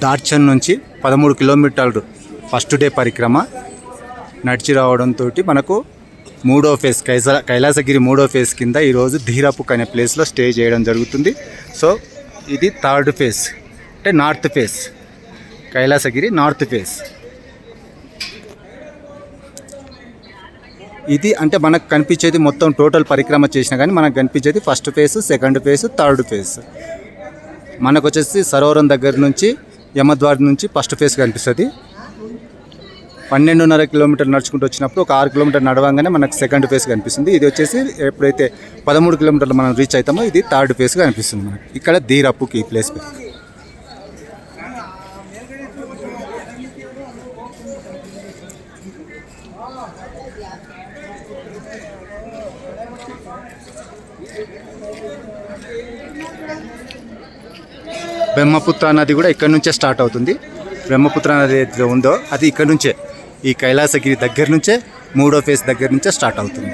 దార్చన్ నుంచి 13 కిలోమీటర్లు first day పరిక్రమ నడిచి రావడంతో మనకు మూడో ఫేజ్ కైలాసగిరి మూడో ఫేజ్ కింద ఈరోజు ధీరాపుక్ అనే ప్లేస్లో స్టే చేయడం జరుగుతుంది. సో ఇది థర్డ్ ఫేజ్ అంటే north phase, Kailasagiri north phase. ఇది అంటే మనకు కనిపించేది మొత్తం టోటల్ పరిక్రమ చేసినా కానీ మనకు కనిపించేది first phase, second phase, third phase. మనకు వచ్చేసి సరోవరం దగ్గర నుంచి యమద్వార్ నుంచి ఫస్ట్ ఫేజ్ కనిపిస్తుంది. 12.5 కిలోమీటర్లు నడుచుకుంటూ వచ్చినప్పుడు ఒక 6 కిలోమీటర్లు నడవంగానే మనకు సెకండ్ ఫేజ్ కనిపిస్తుంది. ఇది వచ్చేసి ఎప్పుడైతే 13 కిలోమీటర్లు మనం రీచ్ అవుతామో ఇది థర్డ్ ఫేజ్ కనిపిస్తుంది మనకి. ఇక్కడ ధీరాపుక్ ఈ ప్లేస్ పేరు. బ్రహ్మపుత్ర నది కూడా ఇక్కడ నుంచే స్టార్ట్ అవుతుంది. బ్రహ్మపుత్ర నది ఏదైతే ఉందో అది ఇక్కడ నుంచే, ఈ కైలాసగిరి దగ్గర నుంచే మూడో ఫేజ్ దగ్గర నుంచే స్టార్ట్ అవుతుంది.